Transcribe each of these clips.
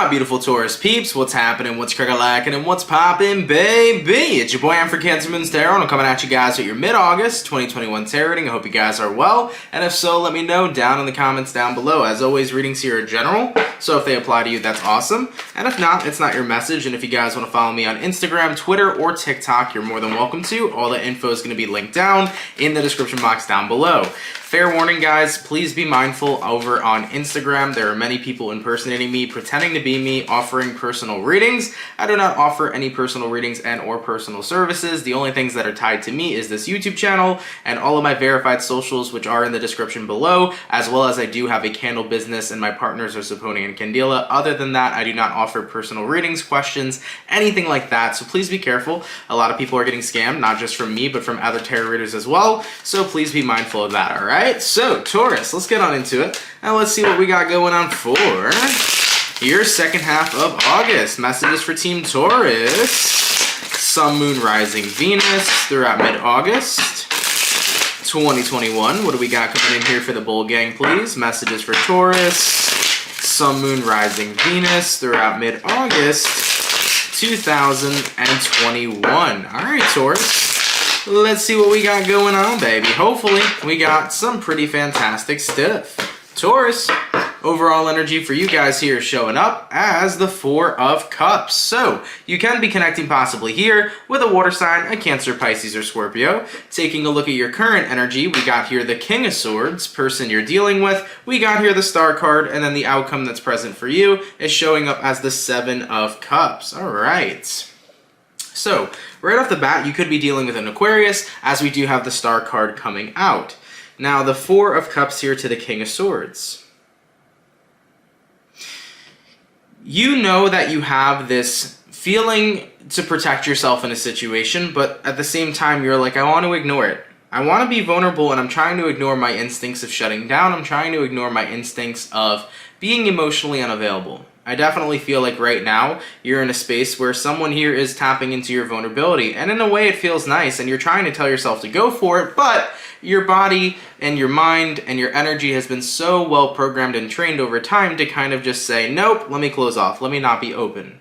Beautiful Taurus peeps, what's happening, what's crackalackin', and what's poppin', baby? It's your boy, I'm for CancerMoonsTarot, and I'm coming at you guys with your mid-August 2021 tarot reading. I hope you guys are well, and if so, let me know down in the comments down below. As always, readings here are general, so if they apply to you, that's awesome, and if not, it's not your message. And if you guys want to follow me on Instagram, Twitter, or TikTok, you're more than welcome to. All the info is going to be linked down in the description box down below. Fair warning, guys, please be mindful over on Instagram. There are many people impersonating me, pretending to be me, offering personal readings. I do not offer any personal readings and or personal services. The only things that are tied to me is this YouTube channel and all of my verified socials, which are in the description below, as well as I do have a candle business and my partners are Saponi and Candela. Other than that, I do not offer personal readings, questions, anything like that. So please be careful. A lot of people are getting scammed, not just from me, but from other tarot readers as well. So please be mindful of that, all right? So, Taurus, let's get on into it, and let's see what we got going on for your second half of August. Messages for Team Taurus. Sun, Moon, Rising, Venus throughout mid-August 2021. What do we got coming in here for the Bull Gang, please? Messages for Taurus. Sun, Moon, Rising, Venus throughout mid-August 2021. All right, Taurus. Let's see what we got going on, baby. Hopefully, we got some pretty fantastic stuff. Taurus, overall energy for you guys here is showing up as the Four of Cups. So, you can be connecting possibly here with a water sign, a Cancer, Pisces, or Scorpio. Taking a look at your current energy, we got here the King of Swords, person you're dealing with. We got here the Star card, and then the outcome that's present for you is showing up as the Seven of Cups. All right. So, right off the bat, you could be dealing with an Aquarius, as we do have the Star card coming out. Now, the Four of Cups here to the King of Swords. You know that you have this feeling to protect yourself in a situation, but at the same time, you're like, I want to ignore it. I want to be vulnerable, and I'm trying to ignore my instincts of shutting down. I'm trying to ignore my instincts of being emotionally unavailable. I definitely feel like right now you're in a space where someone here is tapping into your vulnerability, and in a way it feels nice, and you're trying to tell yourself to go for it, but your body and your mind and your energy has been so well programmed and trained over time to kind of just say, nope, let me close off, let me not be open.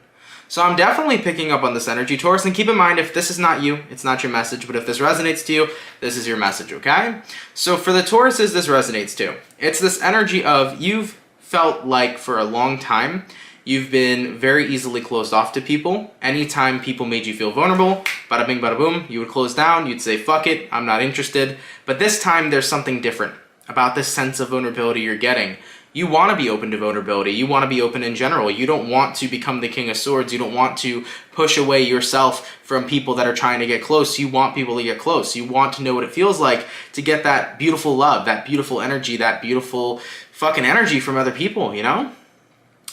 So I'm definitely picking up on this energy, Taurus, and keep in mind, if this is not you, it's not your message, but if this resonates to you, this is your message, okay? So for the Tauruses, this resonates too. It's this energy of you've felt like for a long time, you've been very easily closed off to people. Anytime people made you feel vulnerable, bada bing, bada boom, you would close down, you'd say, fuck it, I'm not interested. But this time, there's something different about this sense of vulnerability you're getting. You want to be open to vulnerability. You want to be open in general. You don't want to become the King of Swords. You don't want to push away yourself from people that are trying to get close. You want people to get close. You want to know what it feels like to get that beautiful love, that beautiful energy, that beautiful fucking energy from other people, you know?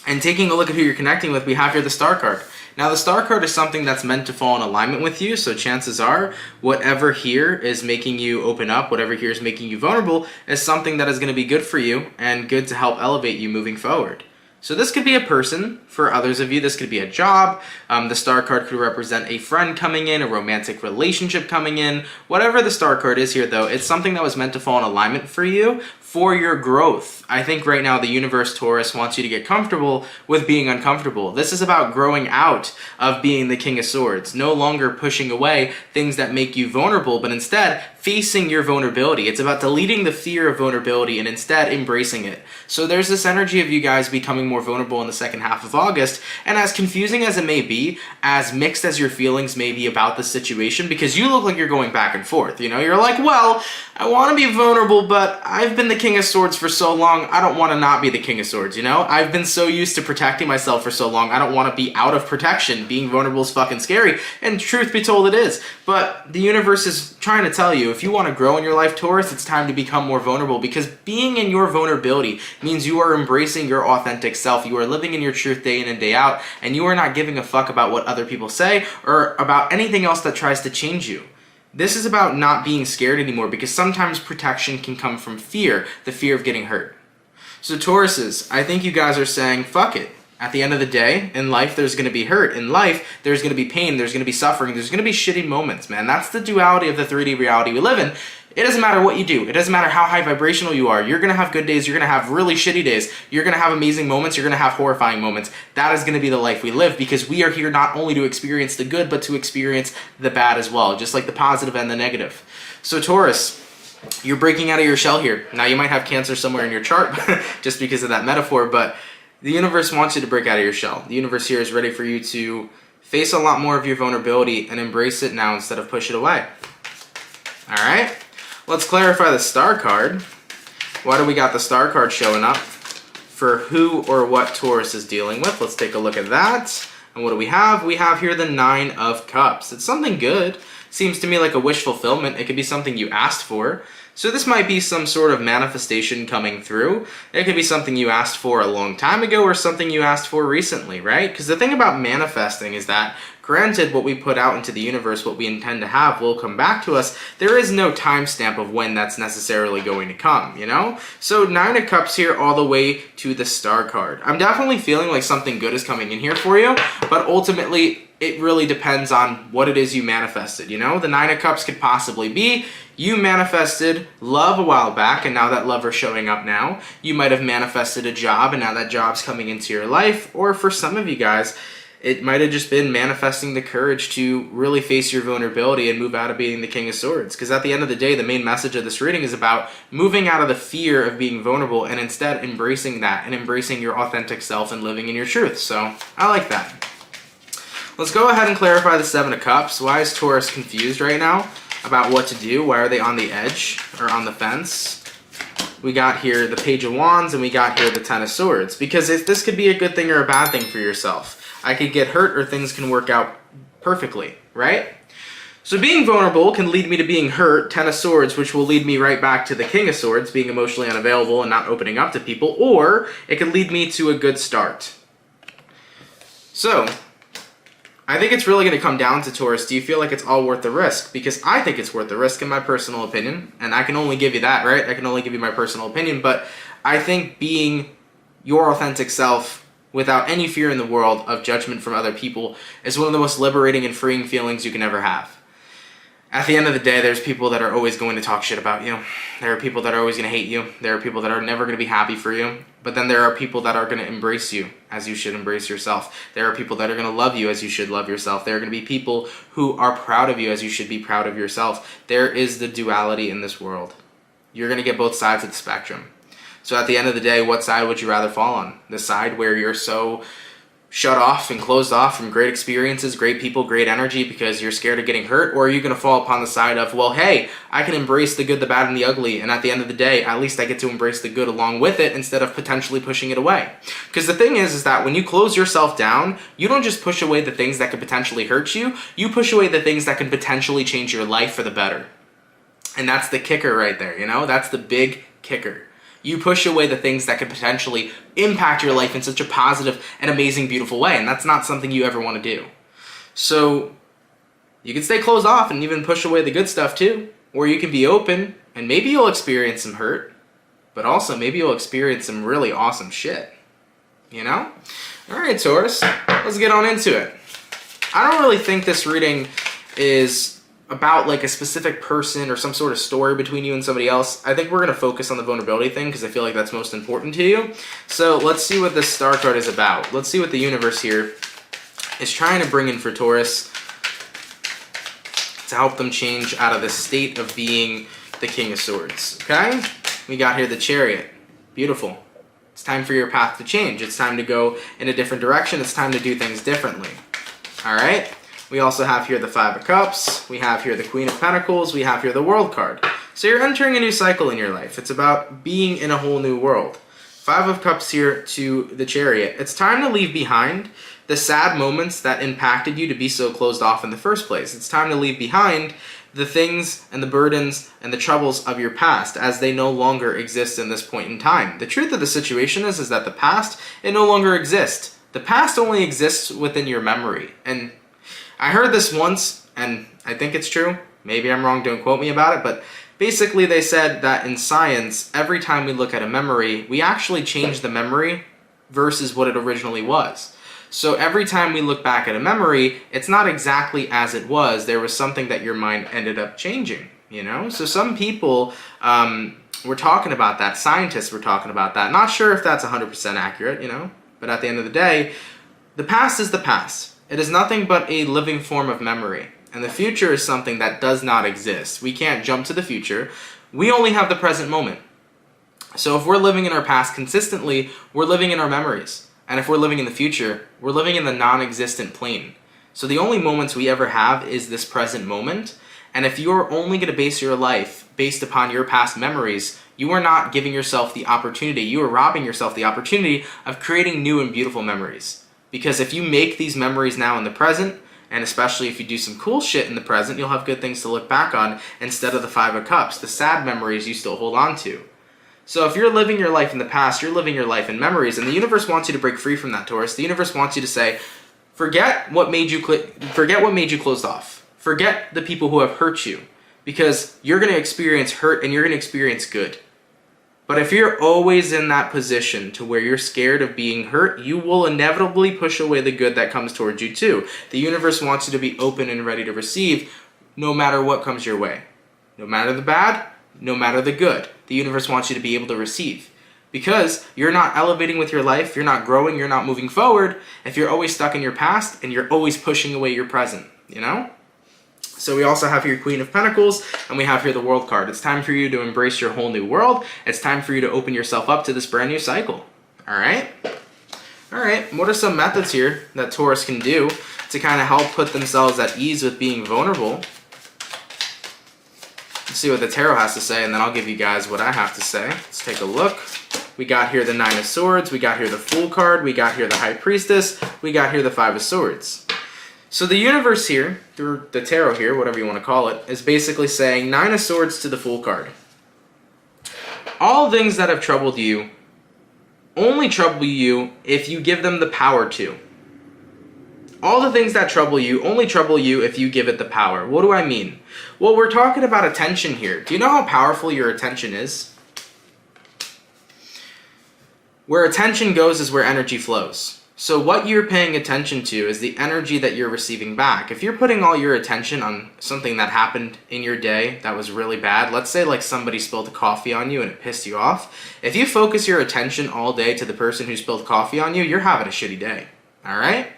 And taking a look at who you're connecting with, we have here the Star card. Now, the Star card is something that's meant to fall in alignment with you, so chances are, whatever here is making you open up, whatever here is making you vulnerable, is something that is going to be good for you and good to help elevate you moving forward. So this could be a person. For others of you, this could be a job. The Star card could represent a friend coming in, a romantic relationship coming in. Whatever the Star card is here, though, it's something that was meant to fall in alignment for you, for your growth. I think right now the universe, Taurus, wants you to get comfortable with being uncomfortable. This is about growing out of being the King of Swords, no longer pushing away things that make you vulnerable, but instead facing your vulnerability. It's about deleting the fear of vulnerability and instead embracing it. So there's this energy of you guys becoming more vulnerable in the second half of August, and as confusing as it may be, as mixed as your feelings may be about the situation, because you look like you're going back and forth, you know, you're like, well, I want to be vulnerable, but I've been the King of Swords for so long, I don't want to not be the King of Swords, you know? I've been so used to protecting myself for so long, I don't want to be out of protection. Being vulnerable is fucking scary, and truth be told, it is. But the universe is trying to tell you, if you want to grow in your life, Taurus, it's time to become more vulnerable, because being in your vulnerability means you are embracing your authentic self. You are living in your truth day in and day out, and you are not giving a fuck about what other people say or about anything else that tries to change you. This is about not being scared anymore, because sometimes protection can come from fear, the fear of getting hurt. So Tauruses, I think you guys are saying, fuck it. At the end of the day, in life, there's going to be hurt. In life, there's going to be pain. There's going to be suffering. There's going to be shitty moments, man. That's the duality of the 3D reality we live in. It doesn't matter what you do. It doesn't matter how high vibrational you are. You're going to have good days. You're going to have really shitty days. You're going to have amazing moments. You're going to have horrifying moments. That is going to be the life we live, because we are here not only to experience the good, but to experience the bad as well, just like the positive and the negative. So Taurus, you're breaking out of your shell here. Now, you might have Cancer somewhere in your chart just because of that metaphor, but the universe wants you to break out of your shell. The universe here is ready for you to face a lot more of your vulnerability and embrace it now instead of push it away. All right? Let's clarify the star card. Why do we got the star card showing up? For who or what Taurus is dealing with. Let's take a look at that. And what do we have? We have here the 9 of Cups. It's something good. Seems to me like a wish fulfillment. It could be something you asked for. So this might be some sort of manifestation coming through. It could be something you asked for a long time ago or something you asked for recently, right? Because the thing about manifesting is that, granted, what we put out into the universe, what we intend to have, will come back to us. There is no timestamp of when that's necessarily going to come, you know? So 9 of Cups here all the way to the Star card. I'm definitely feeling like something good is coming in here for you, but ultimately, it really depends on what it is you manifested, you know? The 9 of Cups could possibly be you manifested love a while back, and now that love is showing up now. You might have manifested a job, and now that job's coming into your life. Or for some of you guys, it might have just been manifesting the courage to really face your vulnerability and move out of being the King of Swords. Because at the end of the day, the main message of this reading is about moving out of the fear of being vulnerable and instead embracing that and embracing your authentic self and living in your truth. So I like that. Let's go ahead and clarify the 7 of Cups. Why is Taurus confused right now about what to do? Why are they on the edge or on the fence? We got here the Page of Wands and we got here the 10 of Swords. Because this could be a good thing or a bad thing for yourself. I could get hurt or things can work out perfectly, right? So being vulnerable can lead me to being hurt, 10 of Swords, which will lead me right back to the King of Swords, being emotionally unavailable and not opening up to people, or it can lead me to a good start. So I think it's really going to come down to, Taurus, do you feel like it's all worth the risk? Because I think it's worth the risk in my personal opinion, and I can only give you that, right? I can only give you my personal opinion, but I think being your authentic self without any fear in the world of judgment from other people is one of the most liberating and freeing feelings you can ever have. At the end of the day, there's people that are always going to talk shit about you. There are people that are always going to hate you. There are people that are never going to be happy for you. But then there are people that are going to embrace you as you should embrace yourself. There are people that are going to love you as you should love yourself. There are going to be people who are proud of you as you should be proud of yourself. There is the duality in this world. You're going to get both sides of the spectrum. So at the end of the day, what side would you rather fall on? The side where you're so shut off and closed off from great experiences, great people, great energy because you're scared of getting hurt? Or are you going to fall upon the side of, well, hey, I can embrace the good, the bad, and the ugly, and at the end of the day, at least I get to embrace the good along with it instead of potentially pushing it away? Because the thing is that when you close yourself down, you don't just push away the things that could potentially hurt you, you push away the things that can potentially change your life for the better. And that's the kicker right there, you know? That's the big kicker. You push away the things that could potentially impact your life in such a positive and amazing, beautiful way, and that's not something you ever want to do. So you can stay closed off and even push away the good stuff too, or you can be open and maybe you'll experience some hurt, but also maybe you'll experience some really awesome shit, you know? All right, Taurus, let's get on into it. I don't really think this reading is about like a specific person or some sort of story between you and somebody else. I think we're going to focus on the vulnerability thing because I feel like that's most important to you. So let's see what this star card is about. Let's see what the universe here is trying to bring in for Taurus to help them change out of the state of being the King of Swords. Okay? We got here the Chariot. Beautiful. It's time for your path to change. It's time to go in a different direction. It's time to do things differently. All right? We also have here the 5 of Cups. We have here the Queen of Pentacles. We have here the World card. So you're entering a new cycle in your life. It's about being in a whole new world. 5 of Cups here to the Chariot. It's time to leave behind the sad moments that impacted you to be so closed off in the first place. It's time to leave behind the things and the burdens and the troubles of your past as they no longer exist in this point in time. The truth of the situation is that the past, it no longer exists. The past only exists within your memory. And I heard this once, and I think it's true. Maybe I'm wrong, don't quote me about it, but basically they said that in science, every time we look at a memory, we actually change the memory versus what it originally was. So every time we look back at a memory, it's not exactly as it was. There was something that your mind ended up changing, you know? So some people were talking about that. Scientists were talking about that. Not sure if that's 100% accurate, you know? But at the end of the day, the past is the past. It is nothing but a living form of memory. And the future is something that does not exist. We can't jump to the future. We only have the present moment. So if we're living in our past consistently, we're living in our memories. And if we're living in the future, we're living in the non-existent plane. So the only moments we ever have is this present moment. And if you're only going to base your life based upon your past memories, you are not giving yourself the opportunity. You are robbing yourself the opportunity of creating new and beautiful memories. Because if you make these memories now in the present, and especially if you do some cool shit in the present, you'll have good things to look back on instead of the 5 of Cups, the sad memories you still hold on to. So if you're living your life in the past, you're living your life in memories, and the universe wants you to break free from that, Taurus. The universe wants you to say, forget what made you closed off. Forget the people who have hurt you, because you're going to experience hurt and you're going to experience good. But if you're always in that position to where you're scared of being hurt, you will inevitably push away the good that comes towards you too. The universe wants you to be open and ready to receive no matter what comes your way. No matter the bad, no matter the good. The universe wants you to be able to receive. Because you're not elevating with your life, you're not growing, you're not moving forward if you're always stuck in your past and you're always pushing away your present, you know? So we also have here Queen of Pentacles, and we have here the World card. It's time for you to embrace your whole new world. It's time for you to open yourself up to this brand new cycle. All right? All right, what are some methods here that Taurus can do to kind of help put themselves at ease with being vulnerable? Let's see what the tarot has to say, and then I'll give you guys what I have to say. Let's take a look. We got here the 9 of Swords. We got here the Fool card. We got here the High Priestess. We got here the 5 of Swords. So the universe here, through the tarot here, whatever you want to call it, is basically saying 9 of Swords to the Fool card. All things that have troubled you only trouble you if you give them the power to. All the things that trouble you only trouble you if you give it the power. What do I mean? Well, we're talking about attention here. Do you know how powerful your attention is? Where attention goes is where energy flows. So what you're paying attention to is the energy that you're receiving back. If you're putting all your attention on something that happened in your day that was really bad, let's say like somebody spilled coffee on you and it pissed you off, if you focus your attention all day to the person who spilled coffee on you, you're having a shitty day, all right?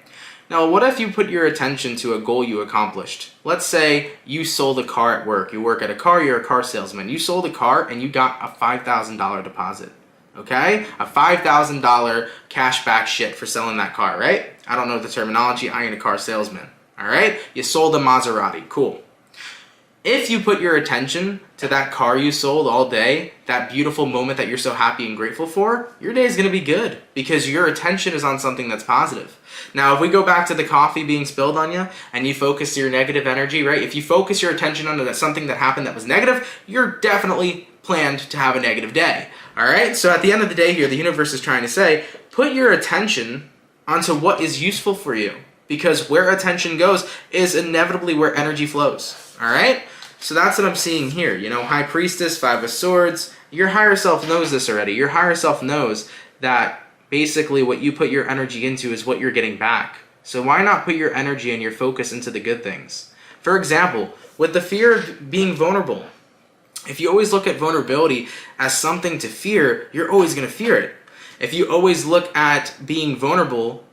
Now, what if you put your attention to a goal you accomplished? Let's say you sold a car at work. You work at a car, you're a car salesman. You sold a car and you got a $5,000 deposit. Okay? A $5,000 cash back shit for selling that car, right? I don't know the terminology. I ain't a car salesman. All right? You sold a Maserati. Cool. If you put your attention to that car you sold all day, that beautiful moment that you're so happy and grateful for, your day is going to be good because your attention is on something that's positive. Now, if we go back to the coffee being spilled on you and you focus your negative energy, right? If you focus your attention on something that happened that was negative, you're definitely planned to have a negative day. All right? So at the end of the day here, the universe is trying to say, put your attention onto what is useful for you, because where attention goes is inevitably where energy flows. All right? So that's what I'm seeing here. You know, High Priestess, 5 of Swords. Your higher self knows this already. Your higher self knows that basically what you put your energy into is what you're getting back. So why not put your energy and your focus into the good things? For example, with the fear of being vulnerable, if you always look at vulnerability as something to fear, you're always going to fear it. If you always look at being vulnerable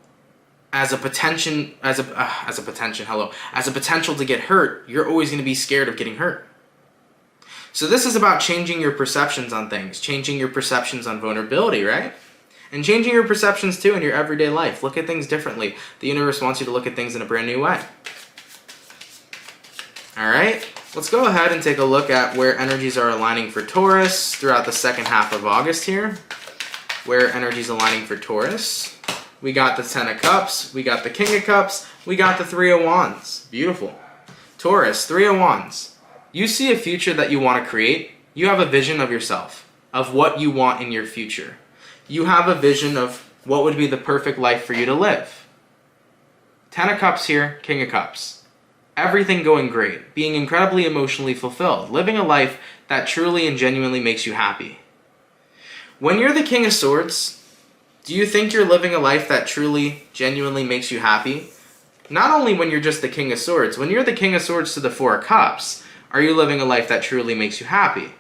as a potential to get hurt, you're always going to be scared of getting hurt. So this is about changing your perceptions on things, changing your perceptions on vulnerability, right? And changing your perceptions too in your everyday life. Look at things differently. The universe wants you to look at things in a brand new way. All right, let's go ahead and take a look at where energies are aligning for Taurus throughout the second half of August here. Where energies aligning for Taurus. We got the 10 of Cups, we got the King of Cups, we got the 3 of Wands. Beautiful. Taurus, 3 of Wands. You see a future that you want to create. You have a vision of yourself, of what you want in your future. You have a vision of what would be the perfect life for you to live. 10 of Cups here, King of Cups. Everything going great, being incredibly emotionally fulfilled, living a life that truly and genuinely makes you happy. When you're the King of Swords, Do you think you're living a life that truly, genuinely makes you happy? Not only when you're just the King of Swords, when you're the King of Swords to the Four of Cups, are you living a life that truly makes you happy?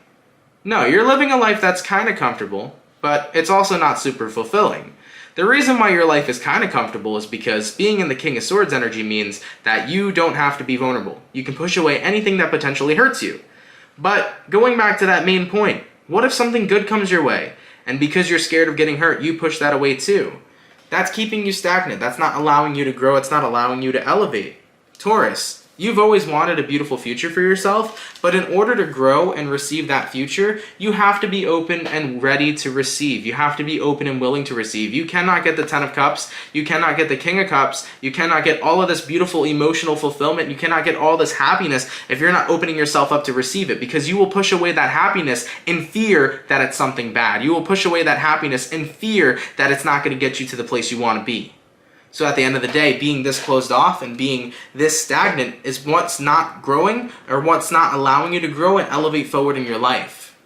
No, you're living a life that's kind of comfortable, but it's also not super fulfilling. The reason why your life is kind of comfortable is because being in the King of Swords energy means that you don't have to be vulnerable. You can push away anything that potentially hurts you. But going back to that main point, what if something good comes your way, and because you're scared of getting hurt, you push that away too? That's keeping you stagnant. That's not allowing you to grow. It's not allowing you to elevate. Taurus, you've always wanted a beautiful future for yourself, but in order to grow and receive that future, you have to be open and ready to receive. You have to be open and willing to receive. You cannot get the Ten of Cups. You cannot get the King of Cups. You cannot get all of this beautiful emotional fulfillment. You cannot get all this happiness if you're not opening yourself up to receive it, because you will push away that happiness in fear that it's something bad. You will push away that happiness in fear that it's not going to get you to the place you want to be. So at the end of the day, being this closed off and being this stagnant is what's not growing, or what's not allowing you to grow and elevate forward in your life.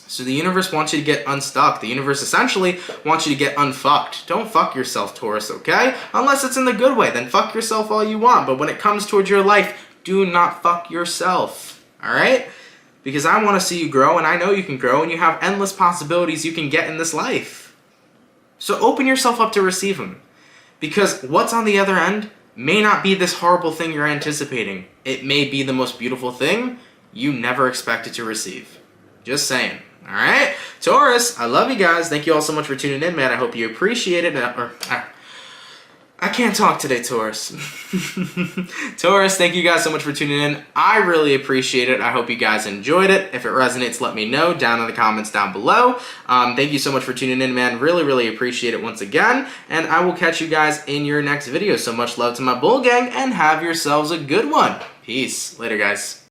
So the universe wants you to get unstuck. The universe essentially wants you to get unfucked. Don't fuck yourself, Taurus, okay? Unless it's in the good way, then fuck yourself all you want. But when it comes towards your life, do not fuck yourself, all right? Because I want to see you grow, and I know you can grow, and you have endless possibilities you can get in this life. So open yourself up to receive them. Because what's on the other end may not be this horrible thing you're anticipating. It may be the most beautiful thing you never expected to receive. Just saying. Alright? Taurus, I love you guys. Thank you all so much for tuning in, man. I hope you appreciate it. I can't talk today, Taurus. Taurus, thank you guys so much for tuning in. I really appreciate it. I hope you guys enjoyed it. If it resonates, let me know down in the comments down below. Thank you so much for tuning in, man. Really, really appreciate it once again. And I will catch you guys in your next video. So much love to my bull gang, and have yourselves a good one. Peace. Later, guys.